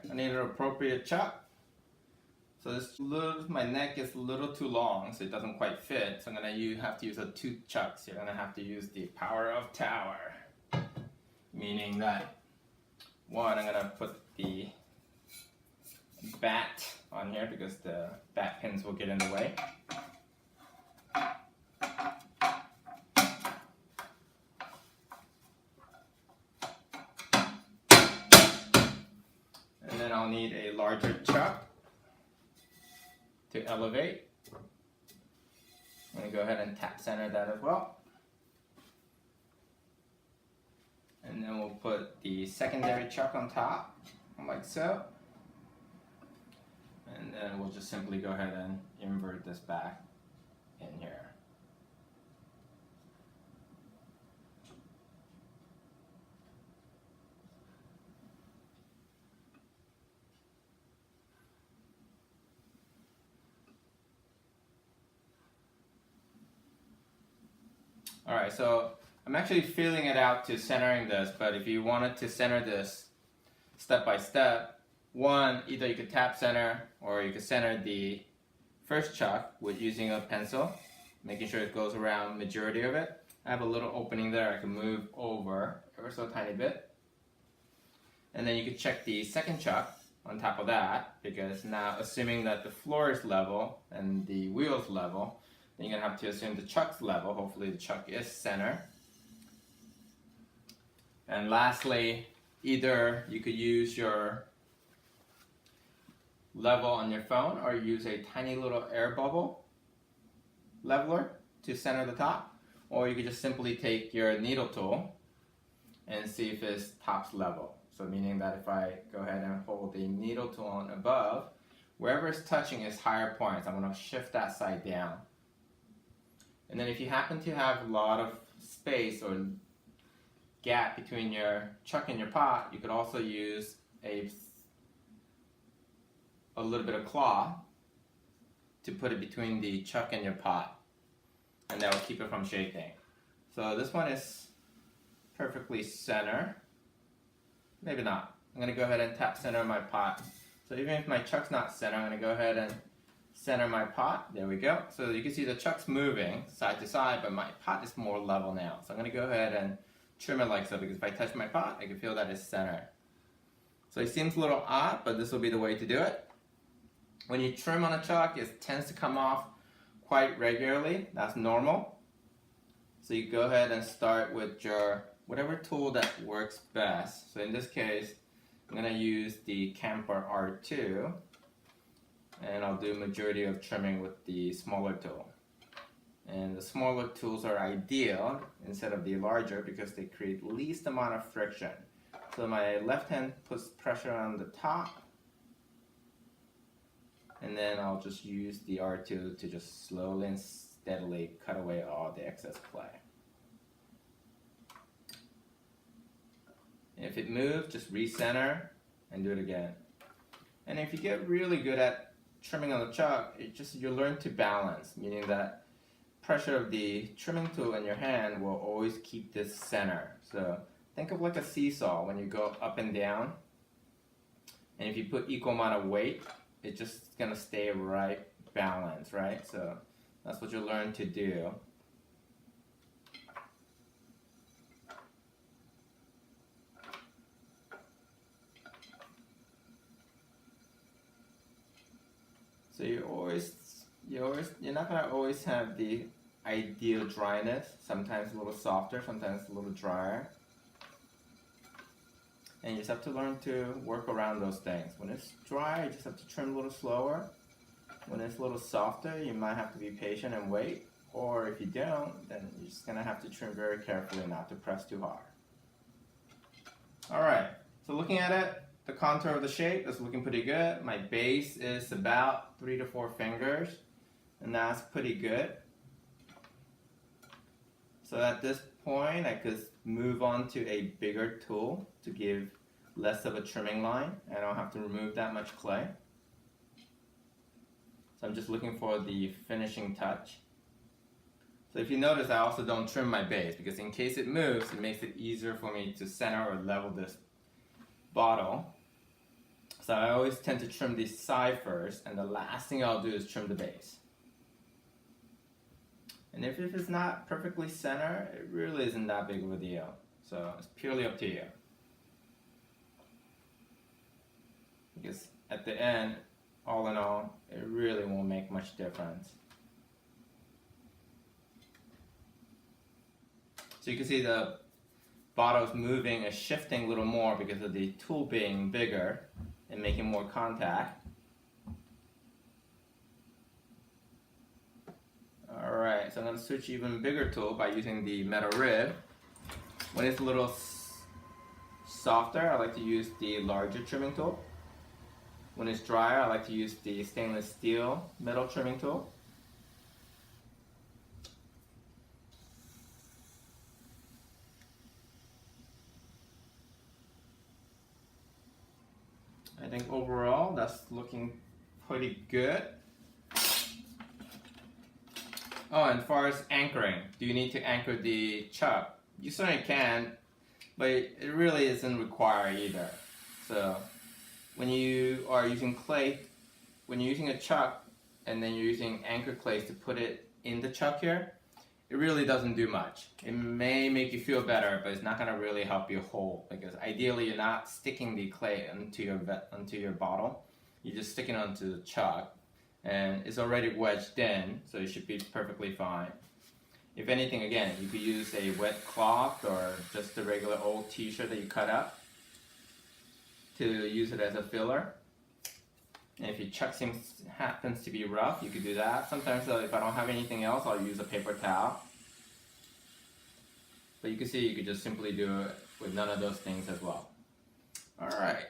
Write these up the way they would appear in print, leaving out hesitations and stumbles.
I need an appropriate chuck. So my neck is a little too long, so it doesn't quite fit. So I'm gonna have to use 2 chucks here. I'm gonna have to use the power of tower, meaning that one, I'm gonna put the bat on here because the bat pins will get in the way. And then I'll need a larger chuck to elevate. I'm going to go ahead and tap center that as well. And then we'll put the secondary chuck on top, like so. And then we'll just simply go ahead and invert this back in here. Alright, so I'm actually feeling it out to centering this, but if you wanted to center this step by step, one, either you could tap center or you could center the first chuck with using a pencil, making sure it goes around majority of it. I have a little opening there I can move over ever so tiny bit. And then you could check the second chuck on top of that, because now assuming that the floor is level and the wheel is level, then you're going to have to assume the chuck's level. Hopefully the chuck is center. And lastly, either you could use your level on your phone or use a tiny little air bubble leveler to center the top, or you could just simply take your needle tool and see if it's top's level. So meaning that if I go ahead and hold the needle tool on above, wherever it's touching is higher points. I'm going to shift that side down. And then if you happen to have a lot of space or gap between your chuck and your pot, you could also use a little bit of cloth to put it between the chuck and your pot, and that will keep it from shaking. So this one is perfectly center. Maybe not. I'm going to go ahead and tap center my pot. So even if my chuck's not center, I'm going to go ahead and center my pot. There we go. So you can see the chuck's moving side to side, but my pot is more level now. So I'm going to go ahead and trim it like so, because if I touch my pot, I can feel that it's center. So it seems a little odd, but this will be the way to do it. When you trim on a chuck, it tends to come off quite regularly. That's normal. So you go ahead and start with your whatever tool that works best. So in this case, I'm going to use the Camper R2, and I'll do majority of trimming with the smaller tool. And the smaller tools are ideal instead of the larger because they create least amount of friction. So my left hand puts pressure on the top, and then I'll just use the R2 to just slowly and steadily cut away all the excess clay. And if it moves, just recenter and do it again. And if you get really good at trimming on the chuck, you learn to balance, meaning that pressure of the trimming tool in your hand will always keep this center. So think of like a seesaw when you go up and down, and if you put equal amount of weight, it's just gonna stay right balanced, right? So that's what you learn to do. So you're not gonna always have the ideal dryness. Sometimes a little softer, sometimes a little drier. And you just have to learn to work around those things. When it's dry, you just have to trim a little slower. When it's a little softer, you might have to be patient and wait. Or if you don't, then you're just gonna have to trim very carefully not to press too hard. Alright, so looking at it, the contour of the shape is looking pretty good. My base is about 3 to 4 fingers, and that's pretty good. So at this point, I could move on to a bigger tool to give less of a trimming line. I don't have to remove that much clay. So I'm just looking for the finishing touch. So if you notice, I also don't trim my base, because in case it moves, it makes it easier for me to center or level this bottle. So I always tend to trim the side first, and the last thing I'll do is trim the base. And if it's not perfectly center, it really isn't that big of a deal. So it's purely up to you. Because at the end, all in all, it really won't make much difference. So you can see the bottle is moving and shifting a little more because of the tool being bigger and making more contact. Alright, so I'm going to switch even bigger tool by using the metal rib. When it's a little softer, I like to use the larger trimming tool. When it's drier, I like to use the stainless steel metal trimming tool. I think overall that's looking pretty good. Oh, and as far as anchoring, do you need to anchor the chuck? You certainly can, but it really isn't required either. So when you are using clay, when you're using a chuck and then you're using anchor clays to put it in the chuck here, it really doesn't do much. It may make you feel better, but it's not going to really help you hold, because ideally you're not sticking the clay onto your bottle. You're just sticking it onto the chuck, and it's already wedged in, so it should be perfectly fine. If anything, again, you could use a wet cloth or just a regular old t-shirt that you cut up to use it as a filler. And if your chuck happens to be rough, you could do that. Sometimes if I don't have anything else, I'll use a paper towel. But you can see you could just simply do it with none of those things as well. Alright.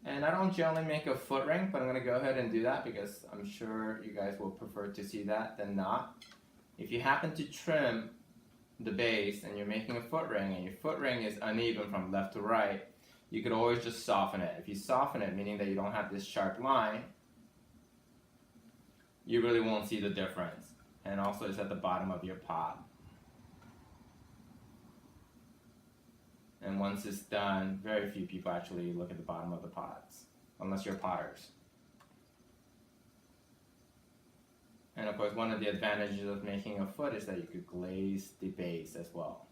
And I don't generally make a foot ring, but I'm going to go ahead and do that because I'm sure you guys will prefer to see that than not. If you happen to trim the base and you're making a foot ring and your foot ring is uneven from left to right, you could always just soften it. If you soften it, meaning that you don't have this sharp line, you really won't see the difference. And also it's at the bottom of your pot. And once it's done, very few people actually look at the bottom of the pots, unless you're potters. And of course, one of the advantages of making a foot is that you could glaze the base as well.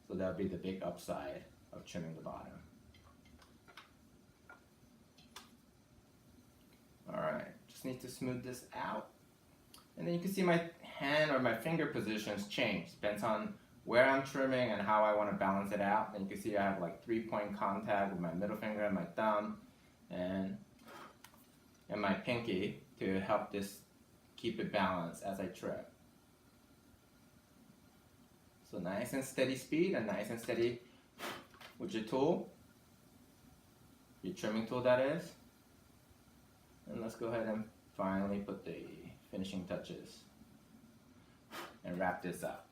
So that would be the big upside of trimming the bottom. Alright, just need to smooth this out. And then you can see my hand or my finger positions change. Depends on where I'm trimming and how I want to balance it out. And you can see I have like 3-point contact with my middle finger and my thumb and my pinky to help this keep it balanced as I trim. So nice and steady speed and nice and steady with your tool, your trimming tool that is. And let's go ahead and finally put the finishing touches and wrap this up.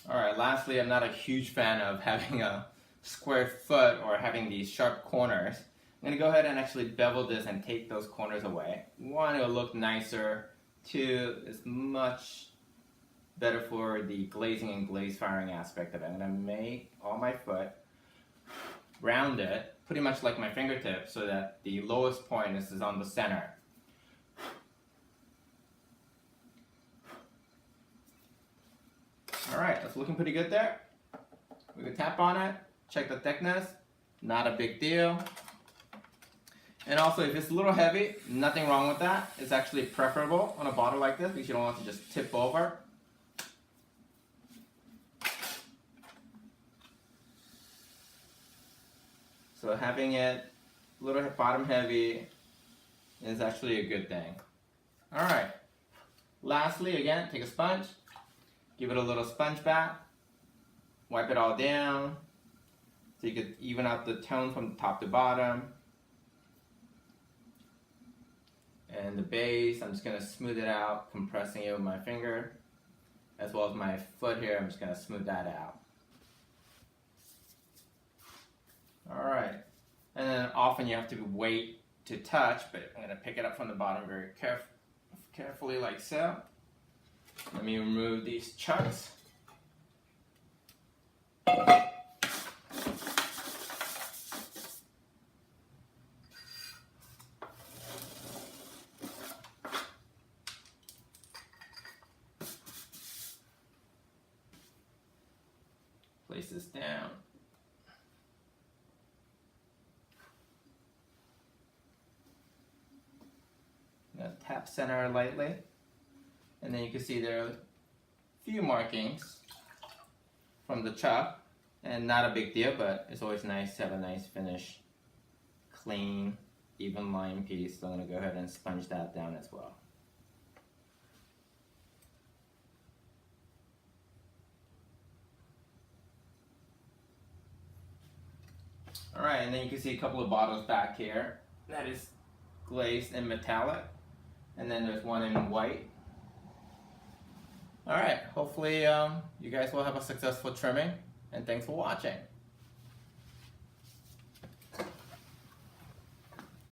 Alright, lastly, I'm not a huge fan of having a square foot or having these sharp corners. I'm going to go ahead and actually bevel this and take those corners away. One, it'll look nicer. Two, it's much better for the glazing and glaze firing aspect of it. I'm going to make all my foot rounded, pretty much like my fingertip, so that the lowest point is on the center. Alright, that's looking pretty good there. We can tap on it, check the thickness, not a big deal. And also, if it's a little heavy, nothing wrong with that. It's actually preferable on a bottle like this because you don't want to just tip over. So having it a little bottom heavy is actually a good thing. Alright, lastly, again, take a sponge, give it a little sponge bath, wipe it all down so you could even out the tone from top to bottom. And the base, I'm just going to smooth it out, compressing it with my finger, as well as my foot here. I'm just going to smooth that out. often you have to wait to touch, but I'm going to pick it up from the bottom very carefully like so. Let me remove these chunks. Place this down. I'm going to tap center lightly, and then you can see there are a few markings from the chuck, and not a big deal, but it's always nice to have a nice finish, clean, even line piece. So I'm going to go ahead and sponge that down as well. Alright, and then you can see a couple of bottles back here. That is glazed in metallic. And then there's one in white. Alright, hopefully you guys will have a successful trimming. And thanks for watching.